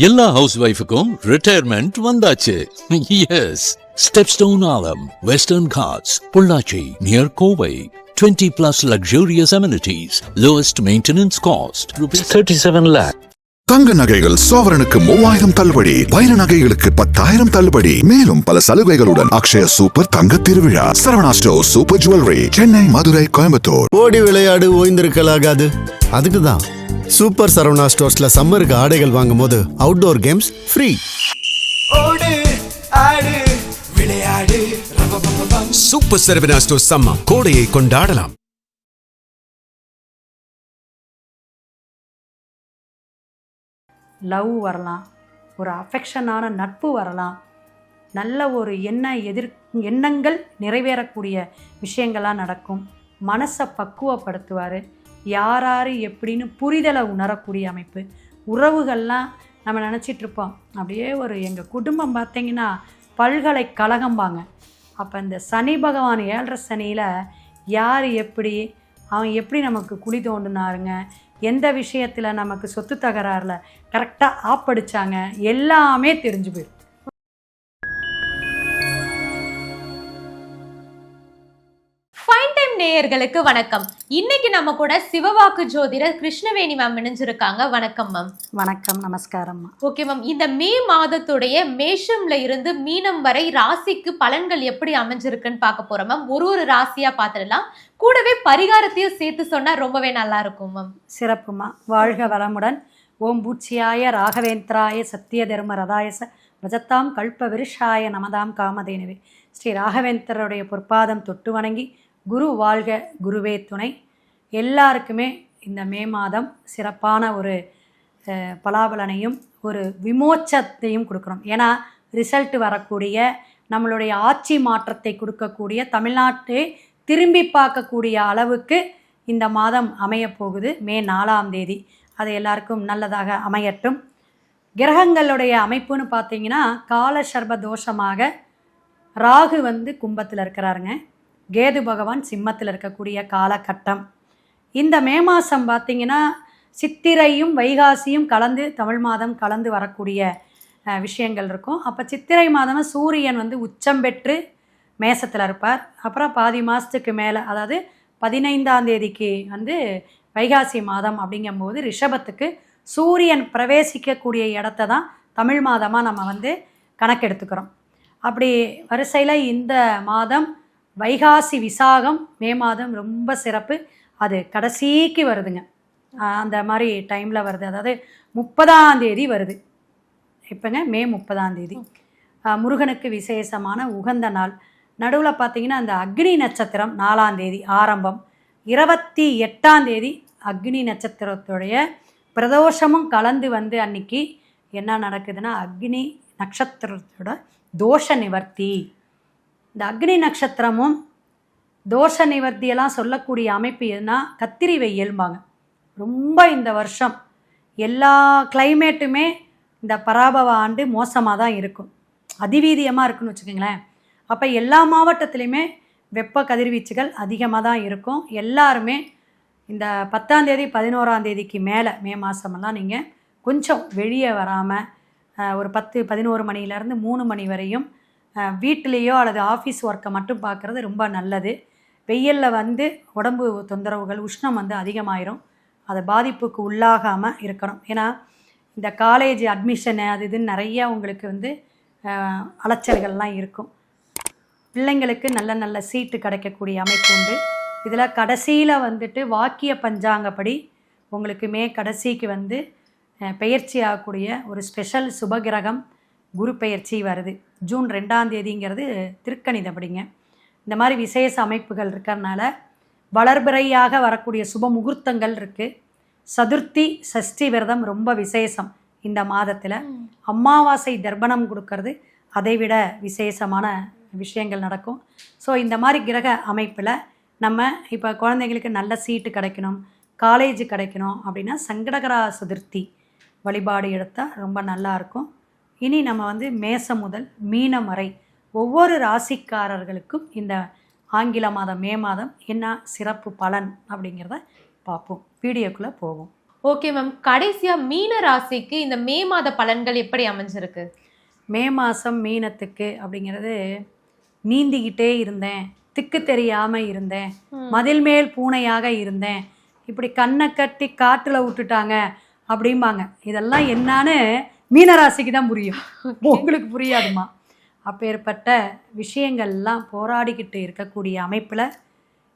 எல்லா ஹவுஸ் ஒய்ஃபுக்கும் ரிட்டையர்மெண்ட் வந்தாச்சு. எஸ், ஸ்டெப்ஸ்டோன் ஆலம், Western Ghats, Pollachi near Kovai. 20+ luxurious amenities, lowest maintenance cost, ₹37 lakh. தங்க நகைகள் சோவரனுக்கு 3000 தள்ளுபடி, வைர நகைகளுக்கு 10,000 தள்ளுபடி, மேலும் பல சலுகைகளுடன் அக்ஷய சூப்பர் தங்க திருவிழா. Saravana store super jewellery, Chennai, Madurai, Coimbatore. ஓடி விளையாடு, ஓய்ந்திருக்கலாகாது. அதுக்கு தான் சூப்பர் சரவணா ஸ்டோர்ஸ்ல சம்மருக்கு ஆடைகள் வாங்கும் போது அவுட்டோர் கேம்ஸ் ஃப்ரீ. ஓடு ஆடு விளையாடு. சூப்பர் சரவணா ஸ்டோர்ஸ் சம்மா கோடையை கொண்டாடலாம். லவ் வரலாம், ஒரு அஃபெக்ஷனான நட்பு வரலாம், நல்ல ஒரு எண்ணங்கள் நிறைவேறக்கூடிய விஷயங்கள்லாம் நடக்கும். மனசை பக்குவப்படுத்துவார். யார் எப்படின்னு புரிதலை உணரக்கூடிய அமைப்பு. உறவுகள்லாம் நம்ம நினச்சிட்ருப்போம் அப்படியே ஒரு எங்கள் குடும்பம் பார்த்திங்கன்னா பல்கலைக்கழகம்பாங்க. அப்போ இந்த சனி பகவான் 7.5 சனியில் யார் எப்படி அவன் எப்படி நமக்கு குழி தோண்டினாருங்க, எந்த விஷயத்தில் நமக்கு சொத்து தகராறில் கரெக்டாக ஆப்படிச்சாங்க, எல்லாமே தெரிஞ்சு போயிடும். நேயர்களுக்கு வணக்கம். இன்னைக்கு நம்ம கூட சிவவாக்கு ஜோதிடர் கிருஷ்ணவேணி மேம் இணைஞ்சிருக்காங்க. வணக்கம் மேம். வணக்கம், நமஸ்காரம். ஓகே மேம், இந்த மே மாதத்துடைய மேஷம்ல இருந்து மீனம் வரை ராசிக்கு பலன்கள் எப்படி அமைஞ்சிருக்குன்னு பார்க்க போறோம் மேம். ஒரு ராசியா பார்த்துடலாம். கூடவே பரிகாரத்தையும் சேர்த்து சொன்னா ரொம்பவே நல்லா இருக்கும் மேம். சிறப்புமா, வாழ்க வளமுடன். ஓம் பூச்சியாய ராகவேந்திராய சத்திய தர்ம ரதாயச பஜத்தாம் கல்ப விருஷாய நமதாம் காமதேனுவே. ஸ்ரீ ராகவேந்திரருடைய பொற்பாதம் தொட்டு வணங்கி குரு வாழ்க, குருவே துணை. எல்லாருக்குமே இந்த மே மாதம் சிறப்பான ஒரு பலாபலனையும் ஒரு விமோச்சத்தையும் கொடுக்குறோம். ஏன்னா ரிசல்ட் வரக்கூடிய, நம்மளுடைய ஆட்சி மாற்றத்தை கொடுக்கக்கூடிய, தமிழ்நாட்டை திரும்பி பார்க்கக்கூடிய அளவுக்கு இந்த மாதம் அமையப்போகுது. மே 4ஆம் தேதி. அது எல்லாருக்கும் நல்லதாக அமையட்டும். கிரகங்களுடைய அமைப்புன்னு பார்த்தீங்கன்னா கால சர்ப தோஷமாக ராகு கும்பத்தில் இருக்கிறாருங்க. கேது பகவான் சிம்மத்தில் இருக்கக்கூடிய காலகட்டம். இந்த மே மாதம் பார்த்திங்கன்னா சித்திரையும் வைகாசியும் கலந்து, தமிழ் மாதம் கலந்து வரக்கூடிய விஷயங்கள் இருக்கும். அப்போ சித்திரை மாதம் சூரியன் உச்சம் பெற்று மேசத்தில் இருப்பார். அப்புறம் பாதி மாதத்துக்கு மேலே, அதாவது 15ஆம் தேதிக்கு வைகாசி மாதம் அப்படிங்கும்போது ரிஷபத்துக்கு சூரியன் பிரவேசிக்கக்கூடிய இடத்த தான் தமிழ் மாதமாக நம்ம கணக்கெடுத்துக்கிறோம். அப்படி வரிசையில் இந்த மாதம் வைகாசி விசாகம் மே மாதம் ரொம்ப சிறப்பு. அது கடைசிக்கு வருதுங்க. அந்த மாதிரி டைமில் வருது. அதாவது 30ஆம் தேதி வருது. இப்போங்க மே 30ஆம் தேதி முருகனுக்கு விசேஷமான உகந்த நாள். நடுவில் பார்த்திங்கன்னா அந்த அக்னி நட்சத்திரம் 4ஆம் தேதி ஆரம்பம். 28ஆம் தேதி அக்னி நட்சத்திரத்துடைய பிரதோஷமும் கலந்து அன்னைக்கு என்ன நடக்குதுன்னா அக்னி நட்சத்திரத்தோட தோஷ நிவர்த்தி. இந்த அக்னி நட்சத்திரமும் தோஷ நிவர்த்தியெல்லாம் சொல்லக்கூடிய அமைப்பு எதுனா கத்திரி வெயில்பாங்க. ரொம்ப இந்த வருஷம் எல்லா கிளைமேட்டுமே இந்த பராபவ ஆண்டு மோசமாக தான் இருக்கும், அதிவீதியமாக இருக்குன்னு வச்சுக்கோங்களேன். அப்போ எல்லா மாவட்டத்துலேயுமே வெப்ப கதிர்வீச்சுகள் அதிகமாக தான் இருக்கும். எல்லாருமே இந்த 10ஆம் தேதி 11ஆம் தேதிக்கு மேலே மே மாதமெல்லாம் நீங்கள் கொஞ்சம் வெளியே வராமல் ஒரு 10-11 மணிலேருந்து 3 மணி வரையும் வீட்டிலேயோ அல்லது ஆஃபீஸ் ஒர்க்கை மட்டும் பார்க்குறது ரொம்ப நல்லது. வெயிலில் உடம்பு தொந்தரவுகள், உஷ்ணம் அதிகமாயிரும். அதை பாதிப்புக்கு உள்ளாகாமல் இருக்கணும். ஏன்னா இந்த காலேஜ் அட்மிஷனு அது இதுன்னு நிறையா உங்களுக்கு அலைச்சல்கள்லாம் இருக்கும். பிள்ளைங்களுக்கு நல்ல நல்ல சீட்டு கிடைக்கக்கூடிய அமைப்பு உண்டு. இதில் கடைசியில் வாக்கிய பஞ்சாங்கப்படி உங்களுக்கு மே கடைசிக்கு பெயர்ச்சி ஆகக்கூடிய ஒரு ஸ்பெஷல் சுபகிரகம் குரு பெயர்ச்சி வருது. ஜூன் 2ஆம் தேதிங்கிறது திருக்கணிதப்படிங்க. இந்த மாதிரி விசேஷ அமைப்புகள் இருக்கிறதுனால வளர்பிறையாக வரக்கூடிய சுப முகூர்த்தங்கள் இருக்குது. சதுர்த்தி சஷ்டி விரதம் ரொம்ப விசேஷம் இந்த மாதத்தில். அமாவாசை தர்ப்பணம் கொடுக்கறது அதைவிட விசேஷமான விஷயங்கள் நடக்கும். ஸோ இந்த மாதிரி கிரக அமைப்பில் நம்ம இப்போ குழந்தைங்களுக்கு நல்ல சீட்டு கிடைக்கணும், காலேஜ் கிடைக்கணும் அப்படின்னா சங்கடகரா சதுர்த்தி வழிபாடு எடுத்தால் ரொம்ப நல்லாயிருக்கும். இனி நம்ம மேசம் முதல் மீனம் வரை ஒவ்வொரு ராசிக்காரர்களுக்கும் இந்த ஆங்கில மாதம் மே மாதம் என்ன சிறப்பு பலன் அப்படிங்கிறத பார்ப்போம். வீடியோக்குள்ளே போவோம். ஓகே மேம், கடைசியா மீன ராசிக்கு இந்த மே மாத பலன்கள் எப்படி அமைஞ்சிருக்கு? மே மாதம் மீனத்துக்கு அப்படிங்கிறது, நீந்திக்கிட்டே இருந்தேன், திக்கு தெரியாமல் இருந்தேன், மதில் மேல் பூனையாக இருந்தேன், இப்படி கண்ணை கட்டி காற்றுல விட்டுட்டாங்க அப்படிம்பாங்க. இதெல்லாம் என்னான்னு மீனராசிக்கு தான் புரியும், உங்களுக்கு புரியாதுமா. அப்பேற்பட்ட விஷயங்கள்லாம் போராடிக்கிட்டு இருக்கக்கூடிய அமைப்பில்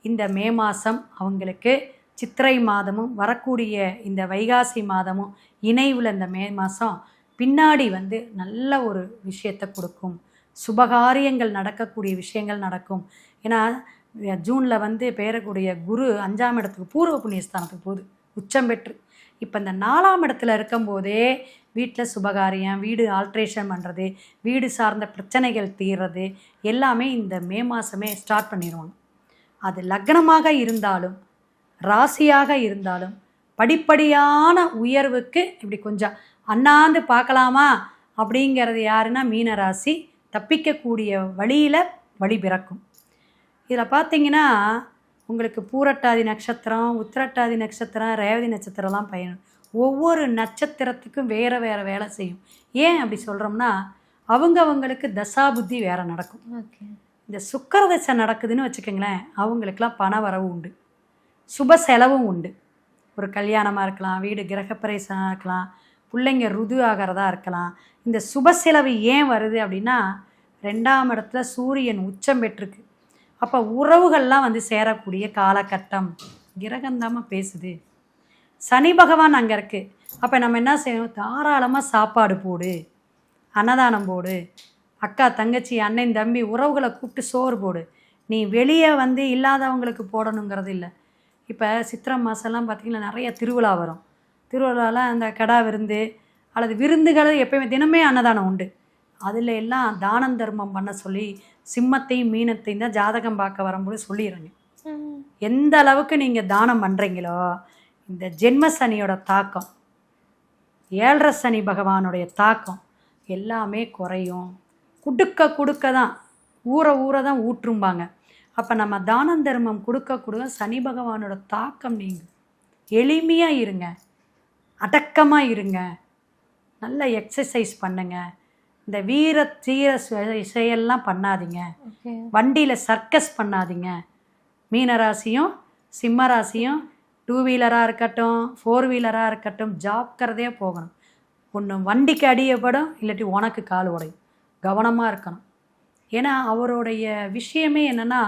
இந்த மே மாதம் அவங்களுக்கு சித்திரை மாதமும் வரக்கூடிய இந்த வைகாசி மாதமும் இணைவில் இந்த மே மாதம் பின்னாடி வந்து நல்ல ஒரு விஷயத்தை கொடுக்கும். சுபகாரியங்கள் நடக்கக்கூடிய விஷயங்கள் நடக்கும். ஏன்னா ஜூனில் வந்து பெயரக்கூடிய குரு 5ஆம் இடத்துக்கு பூர்வ புண்ணியஸ்தானத்துக்கு போகுது உச்சம் பெற்று. இப்போ இந்த 4ஆம் இடத்துல இருக்கும்போதே வீட்டில் சுபகாரியம், வீடு ஆல்ட்ரேஷன் பண்ணுறது, வீடு சார்ந்த பிரச்சனைகள் தீர்றது எல்லாமே இந்த மே மாதமே ஸ்டார்ட் பண்ணிடுவாங்க. அது லக்னமாக இருந்தாலும் ராசியாக இருந்தாலும் படிப்படியான உயர்வுக்கு இப்படி கொஞ்சம் அண்ணாந்து பார்க்கலாமா அப்படிங்கிறது யாருன்னா மீனராசி. தப்பிக்கக்கூடிய வழியில் வழி பிறக்கும். இதில் பார்த்தீங்கன்னா உங்களுக்கு பூரட்டாதி நட்சத்திரம், உத்திரட்டாதி நட்சத்திரம், ரேவதி நட்சத்திரம்லாம் பயணம். ஒவ்வொரு நட்சத்திரத்துக்கும் வேறு வேறு வேலை செய்யும். ஏன் அப்படி சொல்கிறோம்னா அவங்களுக்கு தசாபுத்தி வேறு நடக்கும். இந்த சுக்கிர தசை நடக்குதுன்னு வச்சுக்கோங்களேன், அவங்களுக்கெல்லாம் பண வரவு உண்டு, சுப செலவும் உண்டு. ஒரு கல்யாணமாக இருக்கலாம், வீடு கிரகப்பிரவேசமாக இருக்கலாம், பிள்ளைங்க ருது ஆகிறதா இருக்கலாம். இந்த சுப செலவு ஏன் வருது அப்படின்னா 2ஆம் இடத்துல சூரியன் உச்சம் பெற்றிருக்கு. அப்போ உறவுகள்லாம் வந்து சேரக்கூடிய காலகட்டம். கிரகந்தாம பேசுது, சனி பகவான் அங்கே இருக்குது. அப்போ நம்ம என்ன செய்யணும், தாராளமாக சாப்பாடு போடு, அன்னதானம் போடு, அக்கா தங்கச்சி அண்ணன் தம்பி உறவுகளை கூப்பிட்டு சோறு போடு. நீ வெளியே வந்து இல்லாதவங்களுக்கு போடணுங்கிறது இல்லை. இப்போ சித்திரை மாதம்லாம் பார்த்திங்கன்னா நிறைய திருவிழா வரும். திருவிழாவில் அந்த கடா விருந்து அல்லது விருந்துகள் எப்போயுமே தினமே அன்னதானம் உண்டு. அதில் எல்லாம் தானம் தர்மம் பண்ண சொல்லி சிம்மத்தையும் மீனத்தையும் தான் ஜாதகம் பார்க்க வரும்போது சொல்லிடுறேங்க. எந்த அளவுக்கு நீங்கள் தானம் பண்ணுறீங்களோ இந்த ஜென்ம சனியோட தாக்கம், 7.5 சனி பகவானுடைய தாக்கம் எல்லாமே குறையும். கொடுக்க தான் ஊற தான் ஊற்றும்பாங்க. அப்போ நம்ம தானம் தர்மம் கொடுக்க சனி பகவானோட தாக்கம் நீங்கும். எளிமையாக இருங்க, அடக்கமாக இருங்க, நல்ல எக்ஸசைஸ் பண்ணுங்க. இந்த வீர தீர செயல்லாம் பண்ணாதீங்க. வண்டியில் சர்க்கஸ் பண்ணாதீங்க. மீனராசியும் சிம்மராசியும் 2 வீலராக இருக்கட்டும் 4 வீலராக இருக்கட்டும் ஜாக்கிரதையாக போகணும். ஒன்று வண்டிக்கு அடியப்படும், இல்லாட்டி உனக்கு கால் உடையும். கவனமாக இருக்கணும். ஏன்னா அவருடைய விஷயமே என்னென்னா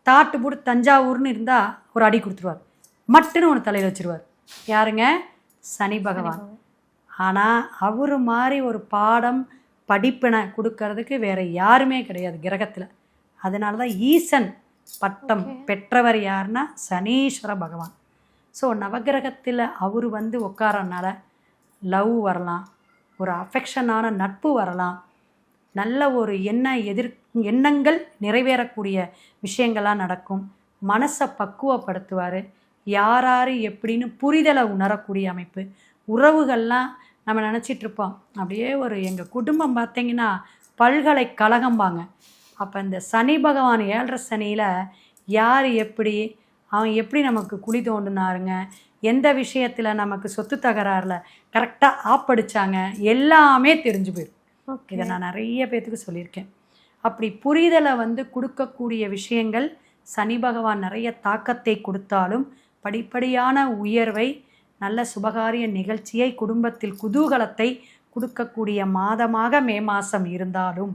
தாட்டு போட்டு தஞ்சாவூர்னு இருந்தால் ஒரு அடி கொடுத்துருவார், மட்டுன்னு ஒன்று தலையில் வச்சுருவார். யாருங்க? சனி பகவான். ஆனால் அவர் மாதிரி ஒரு பாடம் படிப்பினை கொடுக்கறதுக்கு வேறு யாருமே கிடையாது கிரகத்தில். அதனால தான் ஈசன் பட்டம் பெற்றவர் யாருன்னா சனீஸ்வர பகவான். ஸோ நவகிரகத்தில் அவர் வந்து உட்காரனால லவ் வரலாம், ஒரு அஃபெக்ஷனான நட்பு வரலாம், நல்ல ஒரு எண்ணங்கள் நிறைவேறக்கூடிய விஷயங்கள்லாம் நடக்கும். மனசை பக்குவப்படுத்துவார். யார் எப்படின்னு புரிதலை உணரக்கூடிய அமைப்பு. உறவுகள்லாம் நம்ம நினச்சிட்ருப்போம் அப்படியே ஒரு எங்கள் குடும்பம் பார்த்திங்கன்னா பல்கலைக்கழகம்பாங்க. அப்போ இந்த சனி பகவான் 7.5 சனியில் யார் எப்படி அவன் எப்படி நமக்கு குழி தோண்டினாருங்க, எந்த விஷயத்தில் நமக்கு சொத்து தகராறில் கரெக்டாக ஆப்படிச்சாங்க எல்லாமே தெரிஞ்சு போயிடும். இதை நான் நிறைய பேர்த்துக்கு சொல்லியிருக்கேன். அப்படி புரிதலை வந்து கொடுக்கக்கூடிய விஷயங்கள் சனி பகவான் நிறைய தாக்கத்தை கொடுத்தாலும் படிப்படியான உயர்வை, நல்ல சுபகாரிய நிகழ்ச்சியை, குடும்பத்தில் குதூகலத்தை கொடுக்கக்கூடிய மாதமாக மே மாதம் இருந்தாலும்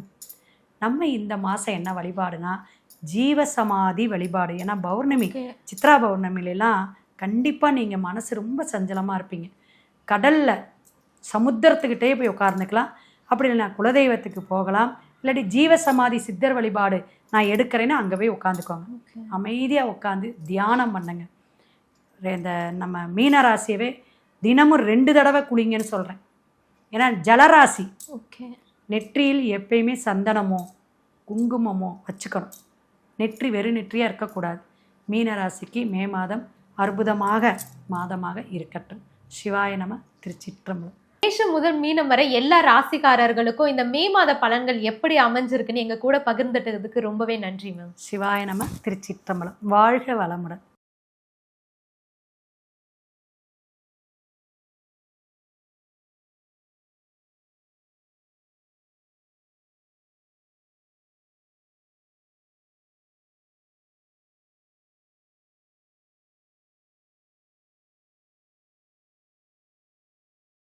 நம்ம இந்த மாதம் என்ன வழிபாடுனா ஜீவசமாதி வழிபாடு. ஏன்னா பௌர்ணமி, சித்ரா பௌர்ணமிலாம் கண்டிப்பாக நீங்கள் மனசு ரொம்ப சஞ்சலமாக இருப்பீங்க. கடலில் சமுத்திரத்துக்கிட்டே போய் உட்கார்ந்துக்கலாம். அப்படி இல்லை குலதெய்வத்துக்கு போகலாம், இல்லாட்டி ஜீவசமாதி சித்தர் வழிபாடு நான் எடுக்கிறேன்னா அங்கே போய் உட்காந்துக்கோங்க. அமைதியாக உட்காந்து தியானம் பண்ணுங்க. இந்த நம்ம மீனராசியவே தினமும் 2 தடவை குளிங்கன்னு சொல்கிறேன். ஏன்னா ஜலராசி. நெற்றியில் எப்பயுமே சந்தனமோ குங்குமமோ வச்சுக்கணும். நெற்றி வெறும் நெற்றியாக இருக்கக்கூடாது. மீனராசிக்கு மே மாதம் அற்புதமாக மாதமாக இருக்கட்டும். சிவாய நம. திருச்சிற்றம்பலம். மேஷம் முதல் மீனம் வரை எல்லா ராசிக்காரர்களுக்கும் இந்த மே மாத பலன்கள் எப்படி அமைஞ்சிருக்குன்னு எங்க கூட பகிர்ந்துட்டதுக்கு ரொம்பவே நன்றி மேம். சிவாய நம. திருச்சிற்றம்பலம். வாழ்க வளமுடன்.